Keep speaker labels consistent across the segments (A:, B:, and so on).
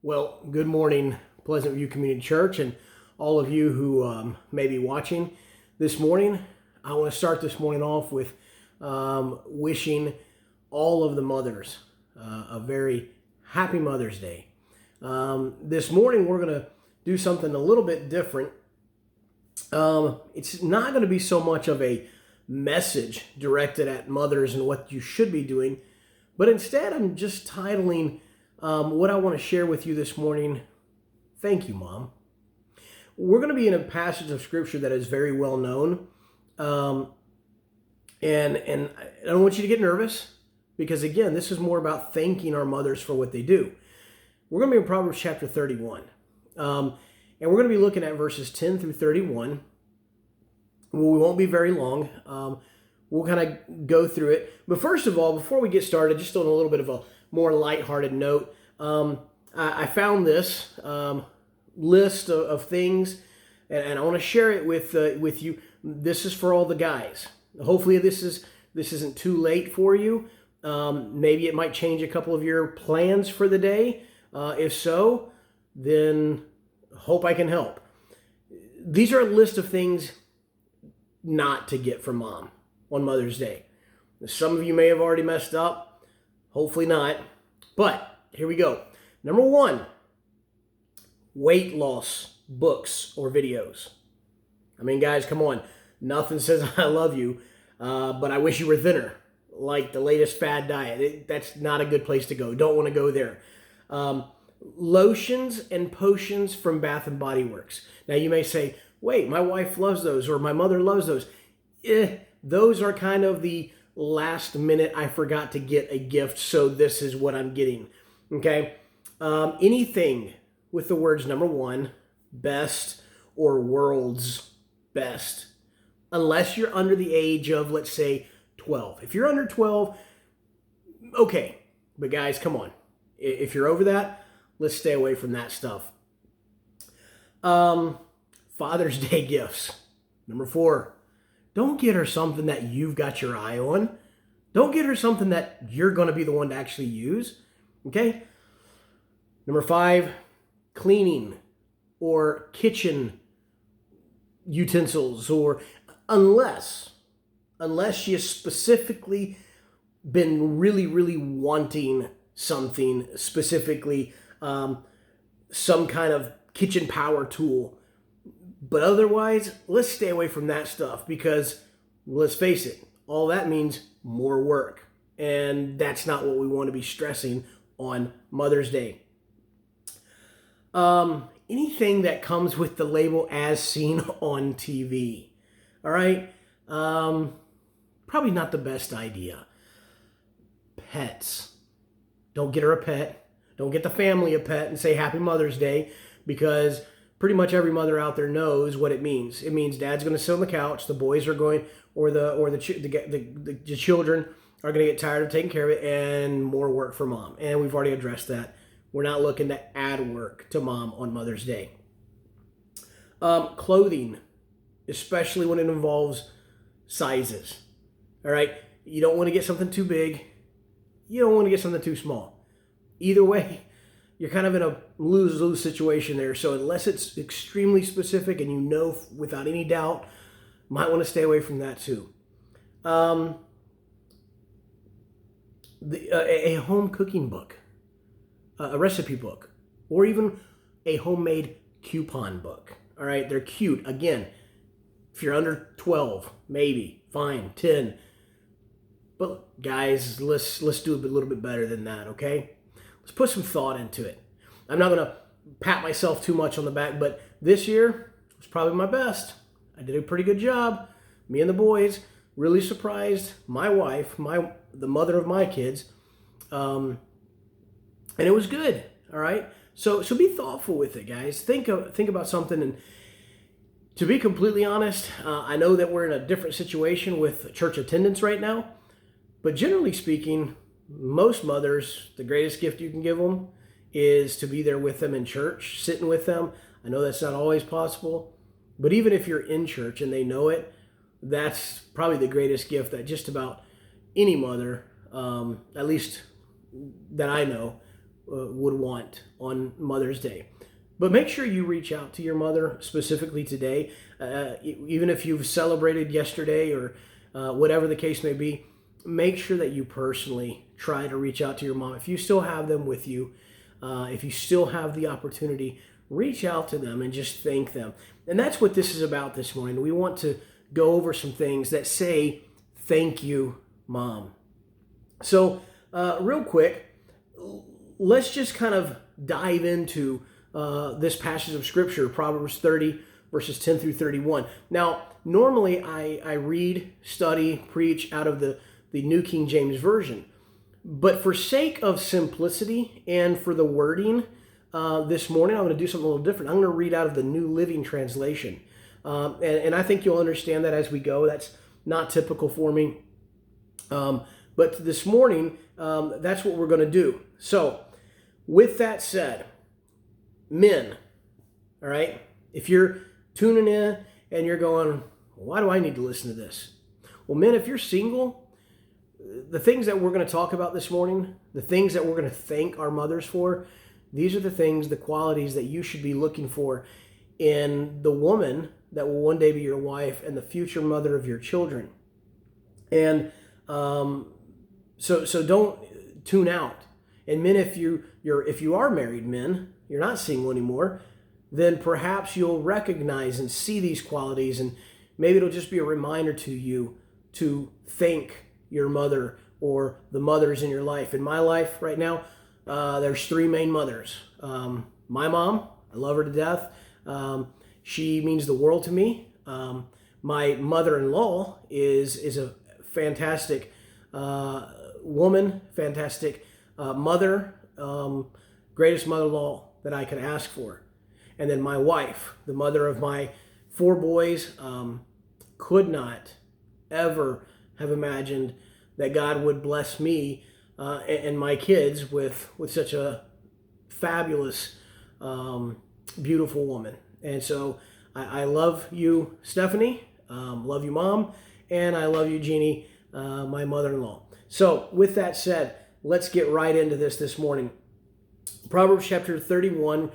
A: Well, good morning, Pleasant View Community Church, and all of you who may be watching this morning. I want to start this morning off with wishing all of the mothers a very happy Mother's Day. This morning, we're going to do something a little bit different. It's not going to be so much of a message directed at mothers and what you should be doing, but instead, I'm just titling what I want to share with you this morning, Thank You, Mom. We're going to be in a passage of Scripture that is very well known. And I don't want you to get nervous because, again, this is more about thanking our mothers for what they do. We're going to be in Proverbs chapter 31. And we're going to be looking at verses 10 through 31. We won't be very long. We'll kind of go through it. But first of all, before we get started, just on a little bit of a more lighthearted note, I found this list of things, and I want to share it with you. This is for all the guys. Hopefully, this isn't too late for you. Maybe it might change a couple of your plans for the day. If so, then hope I can help. These are a list of things not to get from mom on Mother's Day. Some of you may have already messed up. Hopefully not. But here we go. Number one, weight loss books or videos. I mean, guys, come on. Nothing says I love you, but I wish you were thinner, like the latest fad diet. That's not a good place to go. Don't want to go there. Lotions and potions from Bath and Body Works. Now, you may say, wait, my wife loves those, or my mother loves those. Those are kind of the last minute, I forgot to get a gift, so this is what I'm getting. Okay? Anything with the words number one, best, or world's best, unless you're under the age of, let's say, 12. If you're under 12, okay. But guys, come on. If you're over that, let's stay away from that stuff. Father's Day gifts. Number 4, don't get her something that you've got your eye on. Don't get her something that you're going to be the one to actually use. Okay? Number 5, cleaning or kitchen utensils, or unless she has specifically been really wanting something, specifically some kind of kitchen power tool. But otherwise, let's stay away from that stuff because, let's face it, all that means more work. And that's not what we want to be stressing on Mother's Day. Anything that comes with the label as seen on TV. All right? Probably not the best idea. Pets. Don't get her a pet. Don't get the family a pet and say Happy Mother's Day, because pretty much every mother out there knows what it means. It means dad's going to sit on the couch, the boys are going, or the children are going to get tired of taking care of it, and more work for mom. And we've already addressed that. We're not looking to add work to mom on Mother's Day. Clothing, especially when it involves sizes. All right? You don't want to get something too big. You don't want to get something too small. Either way, you're kind of in a lose-lose situation there. So unless it's extremely specific and you know without any doubt, might want to stay away from that too. A home cooking book, a recipe book, or even a homemade coupon book. All right, they're cute. Again, if you're under 12, maybe, fine, 10. But guys, let's do a little bit better than that, okay? Let's put some thought into it. I'm not going to pat myself too much on the back, but this year was probably my best. I did a pretty good job. Me and the boys really surprised my wife, the mother of my kids, and it was good. All right, so be thoughtful with it, guys. Think about something. And to be completely honest, I know that we're in a different situation with church attendance right now, but generally speaking, most mothers, the greatest gift you can give them is to be there with them in church, sitting with them. I know that's not always possible, but even if you're in church and they know it, that's probably the greatest gift that just about any mother, at least that I know, would want on Mother's Day. But make sure you reach out to your mother specifically today, even if you've celebrated yesterday or whatever the case may be. Make sure that you personally try to reach out to your mom. If you still have them with you, if you still have the opportunity, reach out to them and just thank them. And that's what this is about this morning. We want to go over some things that say, thank you, Mom. So real quick, let's just kind of dive into this passage of Scripture, Proverbs 30, verses 10 through 31. Now, normally I read, study, preach out of the New King James Version. But for sake of simplicity and for the wording this morning, I'm going to do something a little different. I'm going to read out of the New Living Translation. And I think you'll understand that as we go. That's not typical for me. But this morning, that's what we're going to do. So, with that said, men, all right, if you're tuning in and you're going, why do I need to listen to this? Well, men, if you're single, the things that we're going to talk about this morning, the things that we're going to thank our mothers for, these are the things, the qualities that you should be looking for in the woman that will one day be your wife and the future mother of your children. And so don't tune out. And men, if you are married men, you're not single anymore, then perhaps you'll recognize and see these qualities, and maybe it'll just be a reminder to you to thank your mother or the mothers in your life. In my life right now, there's three main mothers. My mom, I love her to death. She means the world to me. My mother-in-law is a fantastic woman, fantastic mother, greatest mother-in-law that I could ask for. And then my wife, the mother of my 4 boys, could not ever have imagined that God would bless me and my kids with such a fabulous, beautiful woman. And so I love you, Stephanie, love you, Mom, and I love you, Jeannie, my mother-in-law. So with that said, let's get right into this morning. Proverbs chapter 31,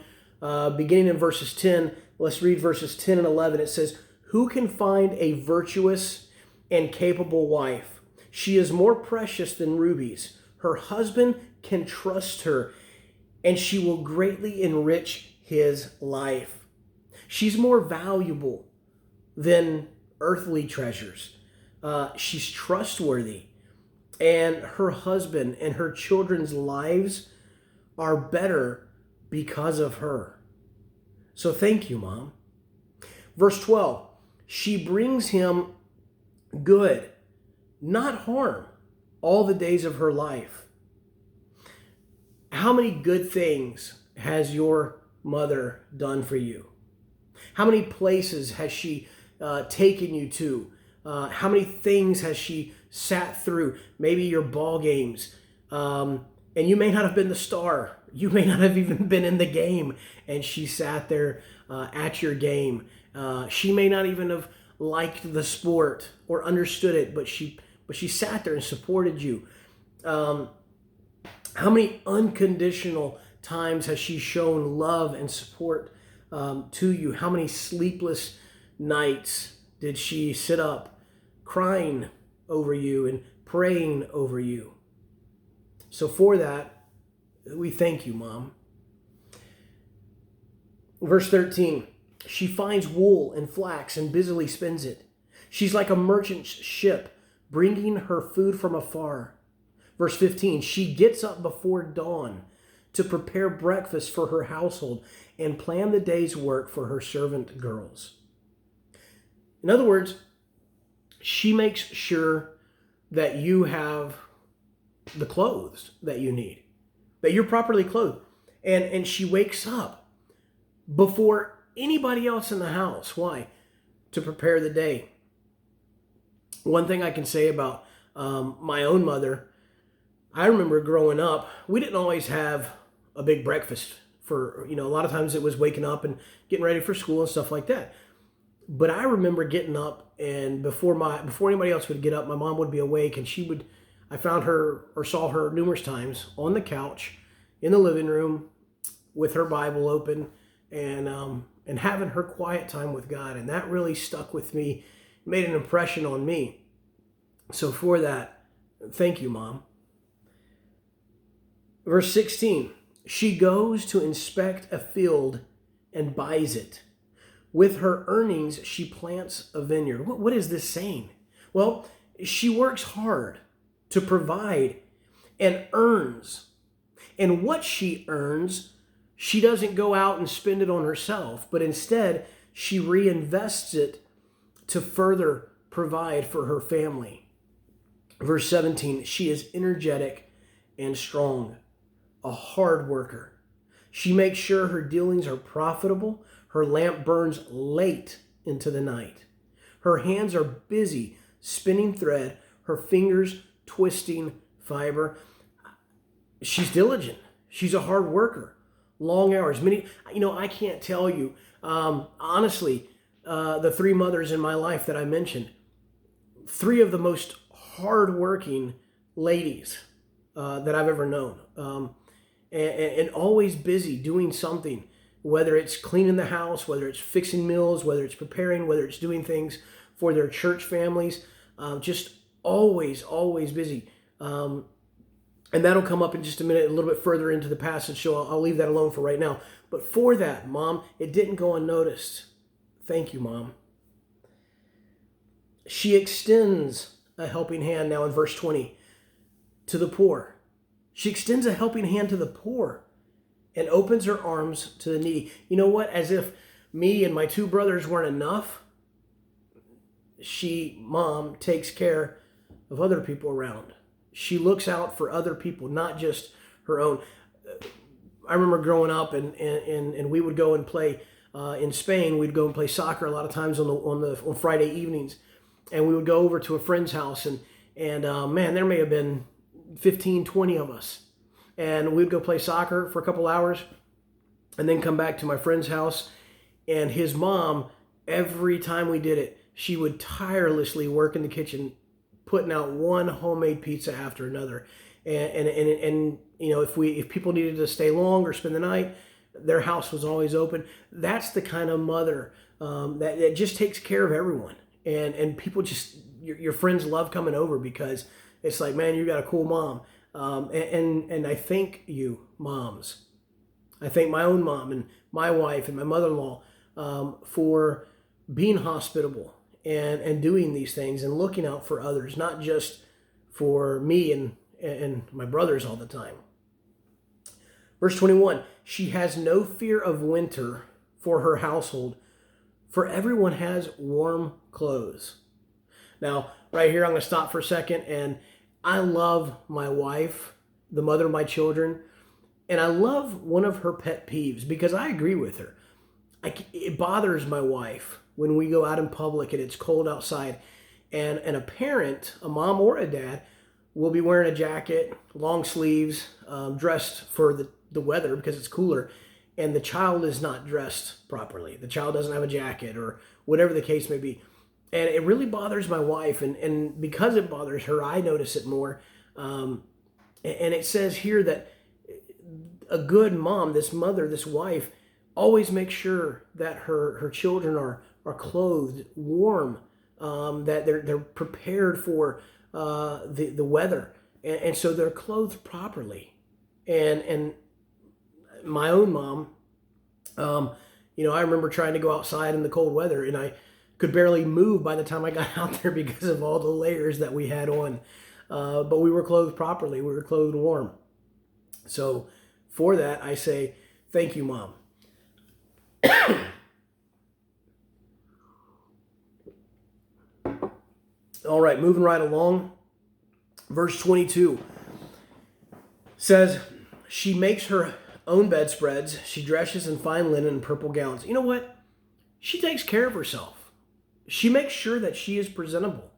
A: beginning in verses 10. Let's read verses 10 and 11. It says, "Who can find a virtuous and capable wife? She is more precious than rubies. Her husband can trust her, and she will greatly enrich his life. She's more valuable than earthly treasures. She's trustworthy, and her husband and her children's lives are better because of her." So thank you, Mom. Verse 12, "She brings him good, not harm, all the days of her life." How many good things has your mother done for you? How many places has she taken you to? How many things has she sat through? Maybe your ball games. And you may not have been the star. You may not have even been in the game. And she sat there at your game. She may not even have liked the sport or understood it, but she sat there and supported you. How many unconditional times has she shown love and support to you? How many sleepless nights did she sit up crying over you and praying over you? So for that, we thank you, Mom. Verse 13, "She finds wool and flax and busily spins it. She's like a merchant ship, bringing her food from afar." Verse 15, "She gets up before dawn to prepare breakfast for her household and plan the day's work for her servant girls." In other words, she makes sure that you have the clothes that you need, that you're properly clothed. And she wakes up before anybody else in the house. Why? To prepare the day. One thing I can say about my own mother, I remember growing up, we didn't always have a big breakfast for, a lot of times it was waking up and getting ready for school and stuff like that. But I remember getting up, and before anybody else would get up, my mom would be awake, and I found her or saw her numerous times on the couch in the living room with her Bible open and having her quiet time with God. And that really stuck with me, made an impression on me. So for that, thank you, Mom. Verse 16, she goes to inspect a field and buys it. With her earnings, she plants a vineyard. What is this saying? Well, she works hard to provide and earns. And what she earns, she doesn't go out and spend it on herself, but instead she reinvests it to further provide for her family. Verse 17, she is energetic and strong, a hard worker. She makes sure her dealings are profitable. Her lamp burns late into the night. Her hands are busy spinning thread, her fingers twisting fiber. She's diligent. She's a hard worker. Long hours. I can't tell you, honestly, the three mothers in my life that I mentioned, three of the most hardworking ladies that I've ever known. And always busy doing something, whether it's cleaning the house, whether it's fixing meals, whether it's preparing, whether it's doing things for their church families, just always busy. And that'll come up in just a minute, a little bit further into the passage, so I'll leave that alone for right now. But for that, Mom, it didn't go unnoticed. Thank you, Mom. She extends a helping hand now in verse 20 to the poor. She extends a helping hand to the poor and opens her arms to the needy. You know what? As if me and my two brothers weren't enough, Mom, takes care of other people around. She looks out for other people, not just her own. I remember growing up and we would go and play in Spain. We'd go and play soccer a lot of times on Friday evenings. And we would go over to a friend's house and man, there may have been 15, 20 of us. And we'd go play soccer for a couple hours and then come back to my friend's house. And his mom, every time we did it, she would tirelessly work in the kitchen, putting out one homemade pizza after another. And if people needed to stay long or spend the night, their house was always open. That's the kind of mother that just takes care of everyone. And people just, your friends love coming over because it's like, man, you got a cool mom. And I thank you, moms. I thank my own mom and my wife and my mother-in-law for being hospitable and doing these things and looking out for others, not just for me and my brothers all the time. Verse 21, she has no fear of winter for her household, for everyone has warm clothes. Now, right here, I'm going to stop for a second, and I love my wife, the mother of my children, and I love one of her pet peeves because I agree with her. It bothers my wife when we go out in public and it's cold outside, and a parent, a mom or a dad, will be wearing a jacket, long sleeves, dressed for the weather because it's cooler, and the child is not dressed properly. The child doesn't have a jacket or whatever the case may be. And it really bothers my wife, and because it bothers her, I notice it more. And it says here that a good mom, this mother, this wife, always makes sure that her children are clothed warm, that they're prepared for the weather, and so they're clothed properly. And my own mom, I remember trying to go outside in the cold weather, and I could barely move by the time I got out there because of all the layers that we had on. But we were clothed properly. We were clothed warm. So for that, I say, thank you, Mom. All right, moving right along. Verse 22 says, she makes her own bedspreads. She dresses in fine linen and purple gowns. You know what? She takes care of herself. She makes sure that she is presentable.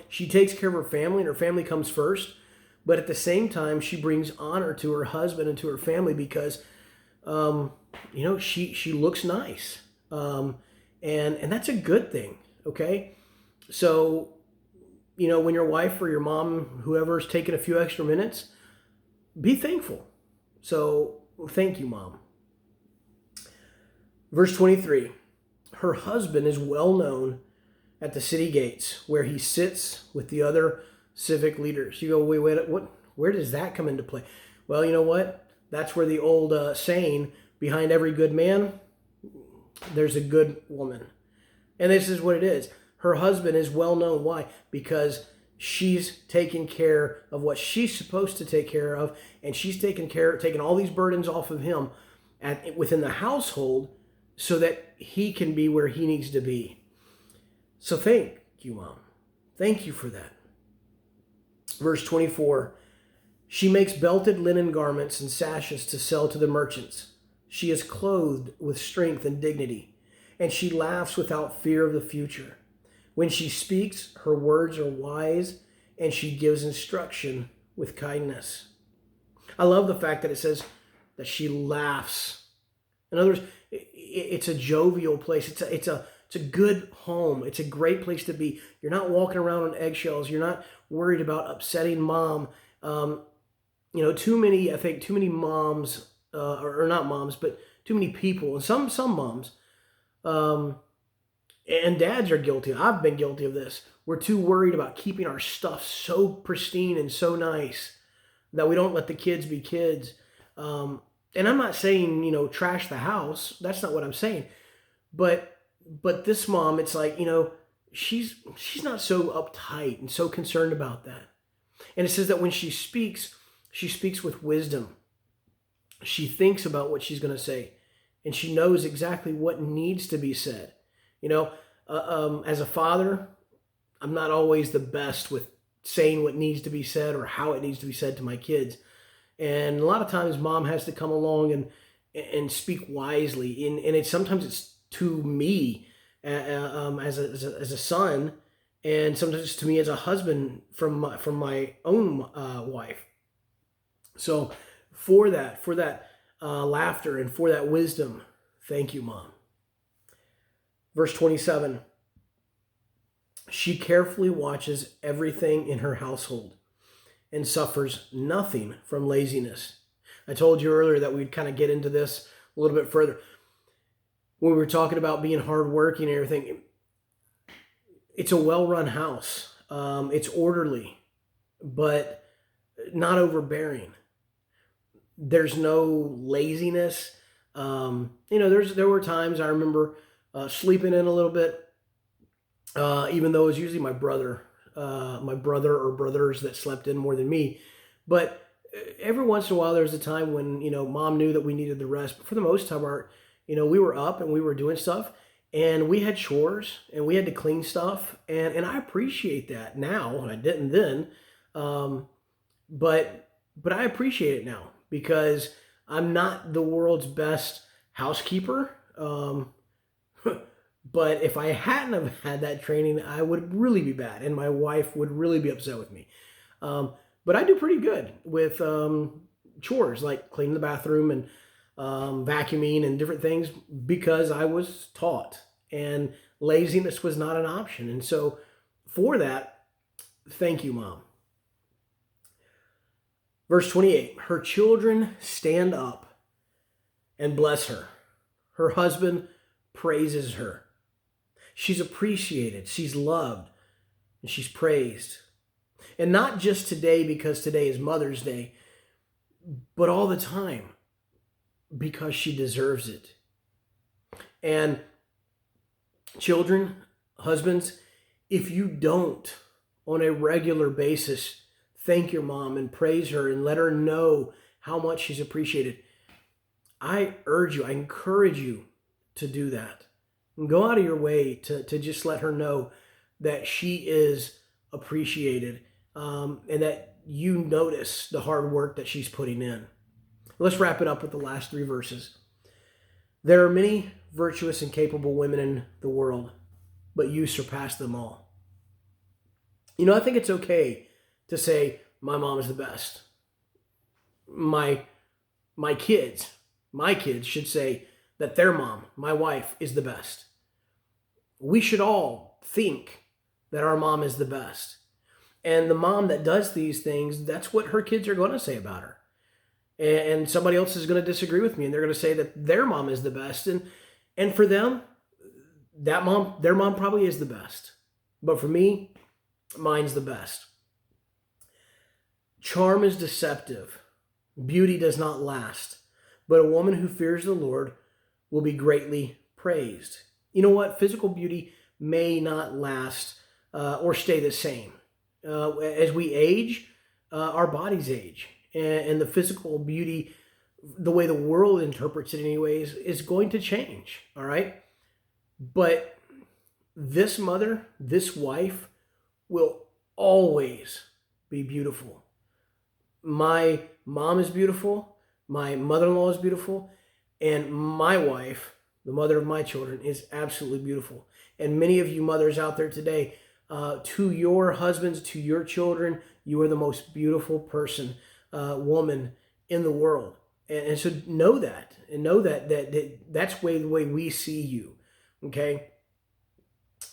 A: She takes care of her family, and her family comes first. But at the same time, she brings honor to her husband and to her family because, she looks nice. And that's a good thing, okay? So, when your wife or your mom, whoever's taking a few extra minutes, be thankful. So thank you, Mom. Verse 23, her husband is well known at the city gates where he sits with the other civic leaders. You go, wait, what? Where does that come into play? Well, you know what? That's where the old saying, behind every good man, there's a good woman. And this is what it is. Her husband is well known. Why? Because she's taking care of what she's supposed to take care of, and she's taking all these burdens off of him within the household so that he can be where he needs to be. So thank you, Mom. Thank you for that. Verse 24, she makes belted linen garments and sashes to sell to the merchants. She is clothed with strength and dignity, and she laughs without fear of the future. When she speaks, her words are wise, and she gives instruction with kindness. I love the fact that it says that she laughs. In other words, it's a jovial place. It's a good home. It's a great place to be. You're not walking around on eggshells. You're not worried about upsetting Mom. Too many moms, or not moms, but too many people, and some moms, and dads are guilty. I've been guilty of this. We're too worried about keeping our stuff so pristine and so nice that we don't let the kids be kids. And I'm not saying, trash the house. That's not what I'm saying. But this mom, it's like, she's not so uptight and so concerned about that. And it says that when she speaks with wisdom. She thinks about what she's going to say, and she knows exactly what needs to be said. As a father, I'm not always the best with saying what needs to be said or how it needs to be said to my kids. And a lot of times Mom has to come along and speak wisely. And sometimes it's to me as a son, and sometimes it's to me as a husband from my own wife. So for that laughter and for that wisdom, thank you, Mom. Verse 27, she carefully watches everything in her household and suffers nothing from laziness. I told you earlier that we'd kind of get into this a little bit further. When we were talking about being hardworking and everything, it's a well-run house. It's orderly, but not overbearing. There's no laziness. There were times I remember sleeping in a little bit, even though it was usually my brother or brothers that slept in more than me. But every once in a while, there was a time when, Mom knew that we needed the rest. But for the most time, we were up and we were doing stuff, and we had chores and we had to clean stuff. And I appreciate that now. I didn't then. But I appreciate it now because I'm not the world's best housekeeper. But if I hadn't have had that training, I would really be bad, and my wife would really be upset with me. But I do pretty good with chores like cleaning the bathroom and vacuuming and different things because I was taught, and laziness was not an option. And so for that, thank you, Mom. Verse 28, her children stand up and bless her. Her husband praises her. She's appreciated, she's loved, and she's praised. And not just today because today is Mother's Day, but all the time because she deserves it. And children, husbands, if you don't on a regular basis thank your mom and praise her and let her know how much she's appreciated, I encourage you to do that. And go out of your way to just let her know that she is appreciated, and that you notice the hard work that she's putting in. Let's wrap it up with the last 3 verses. There are many virtuous and capable women in the world, but you surpass them all. I think it's okay to say, my mom is the best. My kids should say that their mom, my wife, is the best. We should all think that our mom is the best. And the mom that does these things, that's what her kids are going to say about her. And somebody else is going to disagree with me, and they're going to say that their mom is the best. And for them, their mom probably is the best. But for me, mine's the best. Charm is deceptive. Beauty does not last. But a woman who fears the Lord will be greatly praised. You know what? Physical beauty may not last or stay the same. As we age, our bodies age. And the physical beauty, the way the world interprets it anyways, is going to change, all right? But this mother, this wife, will always be beautiful. My mom is beautiful, my mother-in-law is beautiful, and my wife, the mother of my children, is absolutely beautiful. And many of you mothers out there today, to your husbands, to your children, you are the most beautiful person, woman in the world. And so know that, and know that's the way we see you, okay?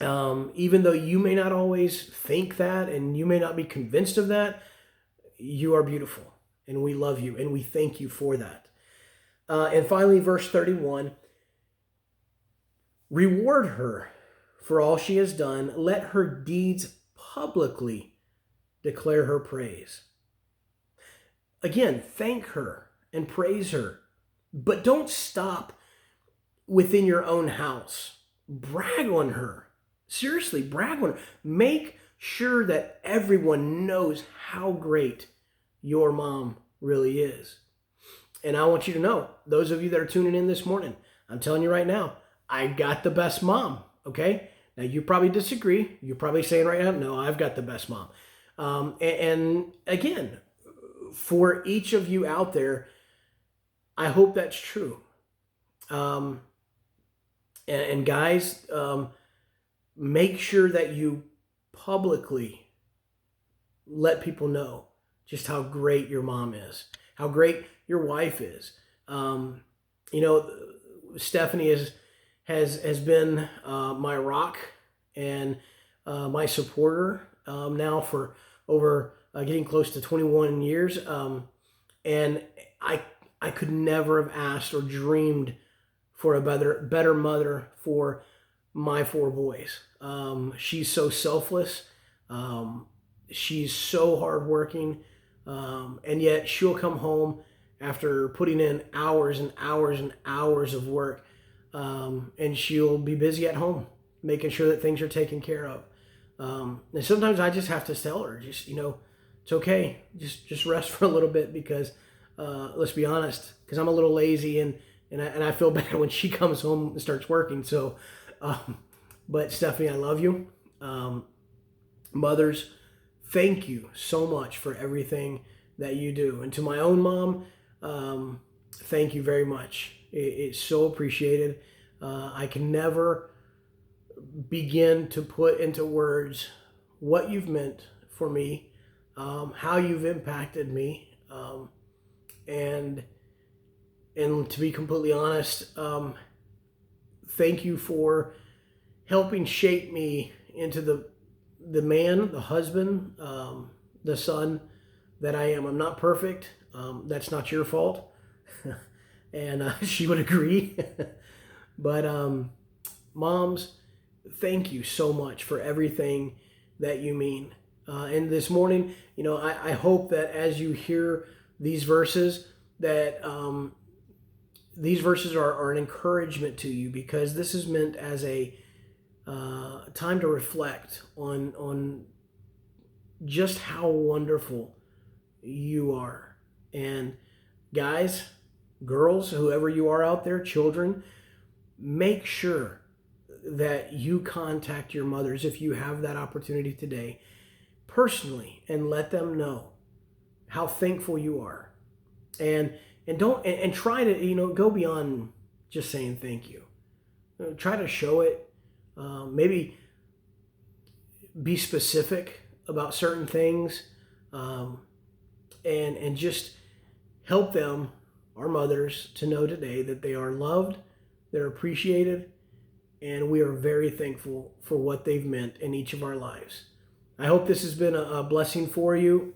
A: Even though you may not always think that, and you may not be convinced of that, you are beautiful, and we love you, and we thank you for that. And finally, verse 31, reward her for all she has done. Let her deeds publicly declare her praise. Again, thank her and praise her, but don't stop within your own house. Brag on her. Seriously, brag on her. Make sure that everyone knows how great your mom really is. And I want you to know, those of you that are tuning in this morning, I'm telling you right now, I got the best mom, okay? Now, you probably disagree. You're probably saying right now, no, I've got the best mom. And again, for each of you out there, I hope that's true. And guys, make sure that you publicly let people know just how great your mom is, how great your wife is. Stephanie has been my rock and my supporter now for over getting close to 21 years. And I could never have asked or dreamed for a better mother for my 4 boys. She's so selfless. She's so hardworking. And yet she'll come home after putting in hours and hours and hours of work. And she'll be busy at home, making sure that things are taken care of. And sometimes I just have to tell her, it's okay. Just rest for a little bit because, let's be honest, because I'm a little lazy and I feel bad when she comes home and starts working. So, but Stephanie, I love you. Mothers, thank you so much for everything that you do. And to my own mom, thank you very much. It's so appreciated. I can never begin to put into words what you've meant for me, how you've impacted me, and to be completely honest, thank you for helping shape me into the man, the husband, the son that I am. I'm not perfect. That's not your fault. And she would agree. But moms, thank you so much for everything that you mean. And this morning, I hope that as you hear these verses, that these verses are an encouragement to you, because this is meant as a time to reflect on just how wonderful you are. And guys, girls, whoever you are out there, children, make sure that you contact your mothers if you have that opportunity today personally, and let them know how thankful you are. And try to go beyond just saying thank you. Try to show it. Maybe be specific about certain things, and just help them, our mothers, to know today that they are loved, they're appreciated, and we are very thankful for what they've meant in each of our lives. I hope this has been a blessing for you,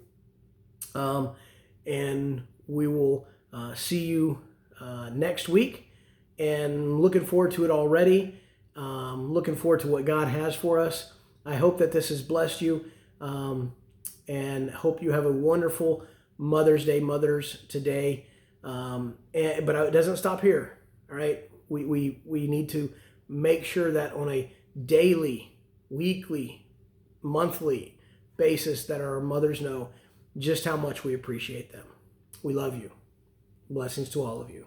A: and we will see you next week, and looking forward to it already. Looking forward to what God has for us. I hope that this has blessed you, and hope you have a wonderful Mother's Day, mothers today. But it doesn't stop here. All right, we need to make sure that on a daily, weekly, monthly basis that our mothers know just how much we appreciate them. We love you. Blessings to all of you.